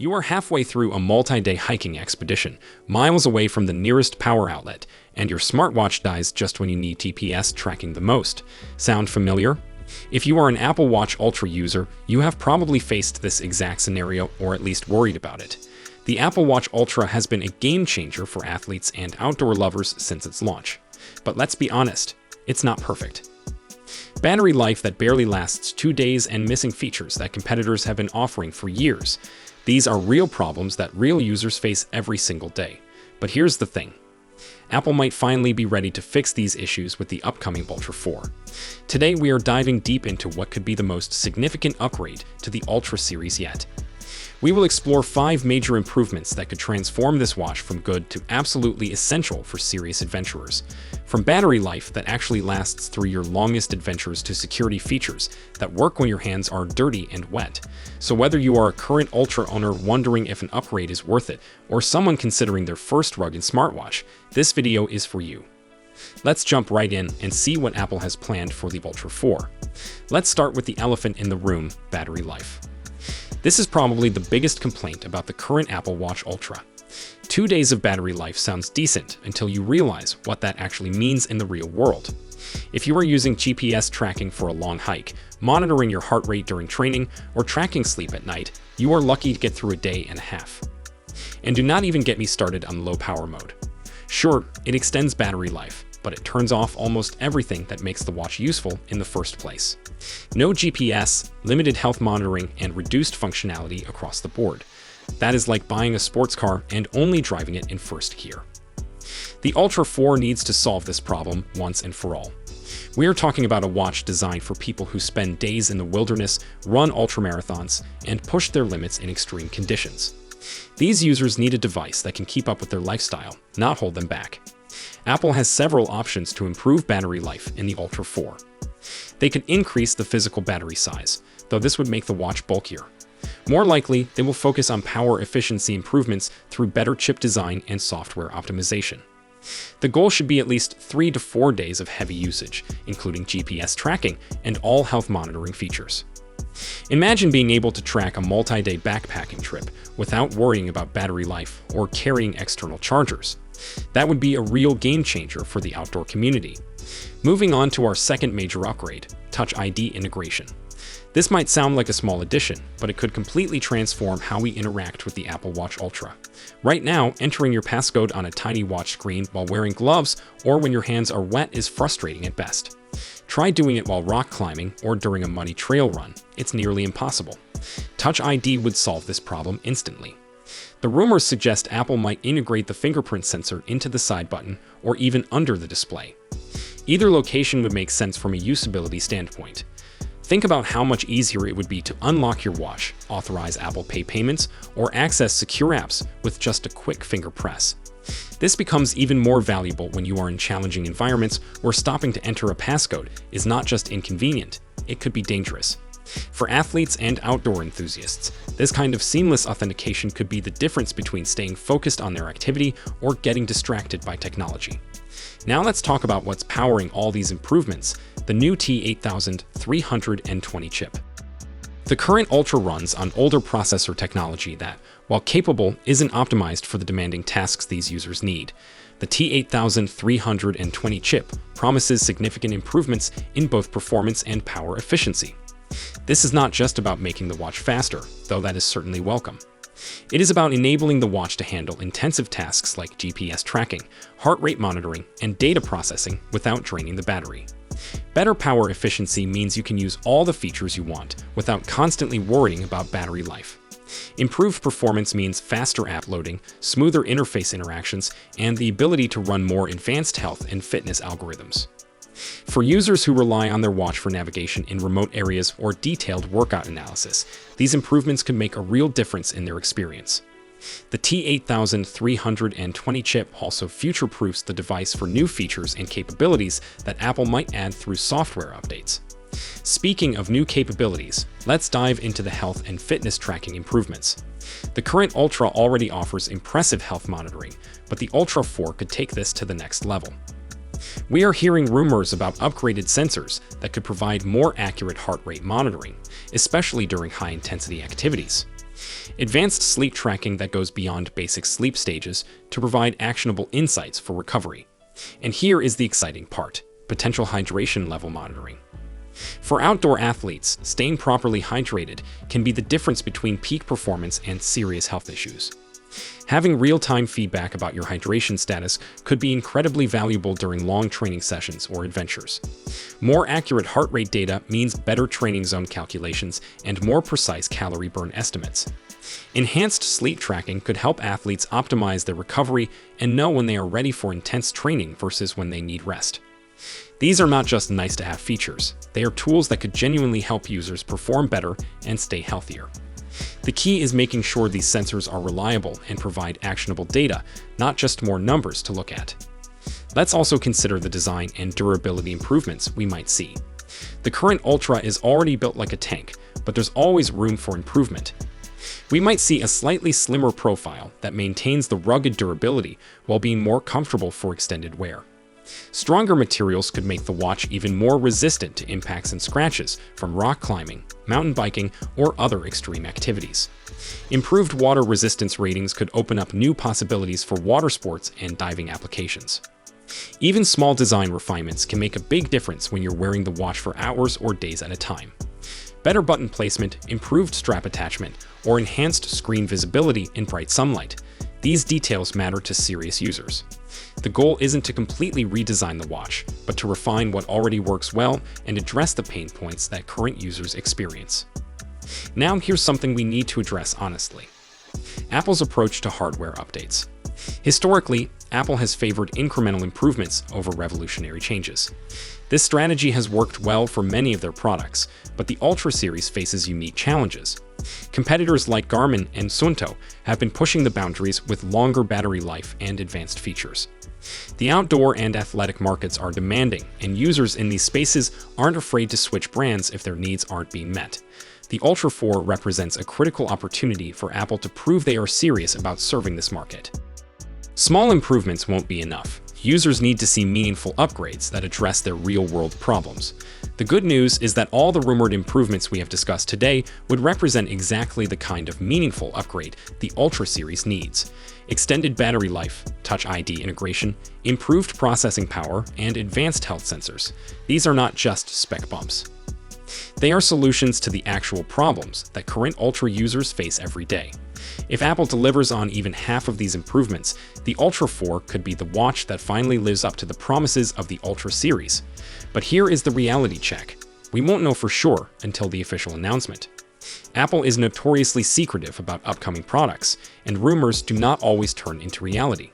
You are halfway through a multi-day hiking expedition, miles away from the nearest power outlet, and your smartwatch dies just when you need GPS tracking the most. Sound familiar? If you are an Apple Watch Ultra user, you have probably faced this exact scenario or at least worried about it. The Apple Watch Ultra has been a game changer for athletes and outdoor lovers since its launch. But let's be honest, it's not perfect. Battery life that barely lasts 2 days and missing features that competitors have been offering for years. These are real problems that real users face every single day. But here's the thing. Apple might finally be ready to fix these issues with the upcoming Ultra 4. Today we are diving deep into what could be the most significant upgrade to the Ultra series yet. We will explore 5 major improvements that could transform this watch from good to absolutely essential for serious adventurers. From battery life that actually lasts through your longest adventures to security features that work when your hands are dirty and wet. So whether you are a current Ultra owner wondering if an upgrade is worth it, or someone considering their first rugged smartwatch, this video is for you. Let's jump right in and see what Apple has planned for the Ultra 4. Let's start with the elephant in the room, battery life. This is probably the biggest complaint about the current Apple Watch Ultra. 2 days of battery life sounds decent until you realize what that actually means in the real world. If you are using GPS tracking for a long hike, monitoring your heart rate during training, or tracking sleep at night, you are lucky to get through a day and a half. And do not even get me started on low power mode. Sure, it extends battery life, but it turns off almost everything that makes the watch useful in the first place. No GPS, limited health monitoring, and reduced functionality across the board. That is like buying a sports car and only driving it in first gear. The Ultra 4 needs to solve this problem once and for all. We are talking about a watch designed for people who spend days in the wilderness, run ultramarathons, and push their limits in extreme conditions. These users need a device that can keep up with their lifestyle, not hold them back. Apple has several options to improve battery life in the Ultra 4. They could increase the physical battery size, though this would make the watch bulkier. More likely, they will focus on power efficiency improvements through better chip design and software optimization. The goal should be at least 3 to 4 days of heavy usage, including GPS tracking and all health monitoring features. Imagine being able to track a multi-day backpacking trip without worrying about battery life or carrying external chargers. That would be a real game changer for the outdoor community. Moving on to our second major upgrade, Touch ID integration. This might sound like a small addition, but it could completely transform how we interact with the Apple Watch Ultra. Right now, entering your passcode on a tiny watch screen while wearing gloves or when your hands are wet is frustrating at best. Try doing it while rock climbing or during a muddy trail run. It's nearly impossible. Touch ID would solve this problem instantly. The rumors suggest Apple might integrate the fingerprint sensor into the side button or even under the display. Either location would make sense from a usability standpoint. Think about how much easier it would be to unlock your watch, authorize Apple Pay payments, or access secure apps with just a quick finger press. This becomes even more valuable when you are in challenging environments where stopping to enter a passcode is not just inconvenient, it could be dangerous. For athletes and outdoor enthusiasts, this kind of seamless authentication could be the difference between staying focused on their activity or getting distracted by technology. Now let's talk about what's powering all these improvements, the new T8320 chip. The current Ultra runs on older processor technology that, while capable, isn't optimized for the demanding tasks these users need. The T8320 chip promises significant improvements in both performance and power efficiency. This is not just about making the watch faster, though that is certainly welcome. It is about enabling the watch to handle intensive tasks like GPS tracking, heart rate monitoring, and data processing without draining the battery. Better power efficiency means you can use all the features you want without constantly worrying about battery life. Improved performance means faster app loading, smoother interface interactions, and the ability to run more advanced health and fitness algorithms. For users who rely on their watch for navigation in remote areas or detailed workout analysis, these improvements could make a real difference in their experience. The T8320 chip also future-proofs the device for new features and capabilities that Apple might add through software updates. Speaking of new capabilities, let's dive into the health and fitness tracking improvements. The current Ultra already offers impressive health monitoring, but the Ultra 4 could take this to the next level. We are hearing rumors about upgraded sensors that could provide more accurate heart rate monitoring, especially during high-intensity activities. Advanced sleep tracking that goes beyond basic sleep stages to provide actionable insights for recovery. And here is the exciting part: potential hydration level monitoring. For outdoor athletes, staying properly hydrated can be the difference between peak performance and serious health issues. Having real-time feedback about your hydration status could be incredibly valuable during long training sessions or adventures. More accurate heart rate data means better training zone calculations and more precise calorie burn estimates. Enhanced sleep tracking could help athletes optimize their recovery and know when they are ready for intense training versus when they need rest. These are not just nice-to-have features, they are tools that could genuinely help users perform better and stay healthier. The key is making sure these sensors are reliable and provide actionable data, not just more numbers to look at. Let's also consider the design and durability improvements we might see. The current Ultra is already built like a tank, but there's always room for improvement. We might see a slightly slimmer profile that maintains the rugged durability while being more comfortable for extended wear. Stronger materials could make the watch even more resistant to impacts and scratches from rock climbing, mountain biking, or other extreme activities. Improved water resistance ratings could open up new possibilities for water sports and diving applications. Even small design refinements can make a big difference when you're wearing the watch for hours or days at a time. Better button placement, improved strap attachment, or enhanced screen visibility in bright sunlight. These details matter to serious users. The goal isn't to completely redesign the watch, but to refine what already works well and address the pain points that current users experience. Now here's something we need to address honestly: Apple's approach to hardware updates. Historically, Apple has favored incremental improvements over revolutionary changes. This strategy has worked well for many of their products, but the Ultra series faces unique challenges. Competitors like Garmin and Suunto have been pushing the boundaries with longer battery life and advanced features. The outdoor and athletic markets are demanding, and users in these spaces aren't afraid to switch brands if their needs aren't being met. The Ultra 4 represents a critical opportunity for Apple to prove they are serious about serving this market. Small improvements won't be enough. Users need to see meaningful upgrades that address their real-world problems. The good news is that all the rumored improvements we have discussed today would represent exactly the kind of meaningful upgrade the Ultra series needs. Extended battery life, Touch ID integration, improved processing power, and advanced health sensors. These are not just spec bumps. They are solutions to the actual problems that current Ultra users face every day. If Apple delivers on even half of these improvements, the Ultra 4 could be the watch that finally lives up to the promises of the Ultra series. But here is the reality check: we won't know for sure until the official announcement. Apple is notoriously secretive about upcoming products, and rumors do not always turn into reality.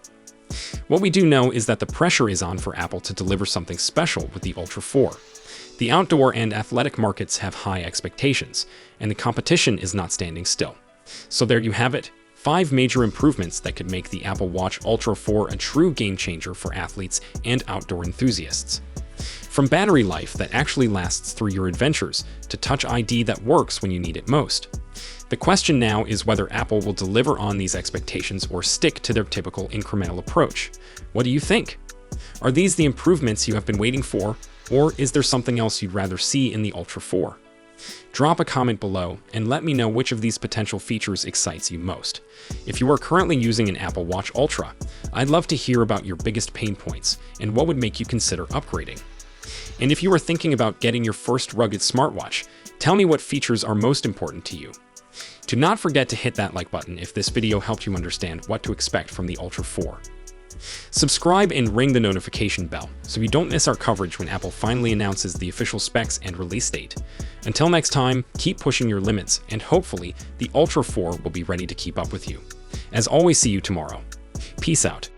What we do know is that the pressure is on for Apple to deliver something special with the Ultra 4. The outdoor and athletic markets have high expectations, and the competition is not standing still. So there you have it, 5 major improvements that could make the Apple Watch Ultra 4 a true game changer for athletes and outdoor enthusiasts. From battery life that actually lasts through your adventures to Touch ID that works when you need it most. The question now is whether Apple will deliver on these expectations or stick to their typical incremental approach. What do you think? Are these the improvements you have been waiting for, or is there something else you'd rather see in the Ultra 4? Drop a comment below and let me know which of these potential features excites you most. If you are currently using an Apple Watch Ultra, I'd love to hear about your biggest pain points and what would make you consider upgrading. And if you are thinking about getting your first rugged smartwatch, tell me what features are most important to you. Do not forget to hit that like button if this video helped you understand what to expect from the Ultra 4. Subscribe and ring the notification bell so you don't miss our coverage when Apple finally announces the official specs and release date. Until next time, keep pushing your limits, and hopefully the Ultra 4 will be ready to keep up with you. As always, see you tomorrow. Peace out.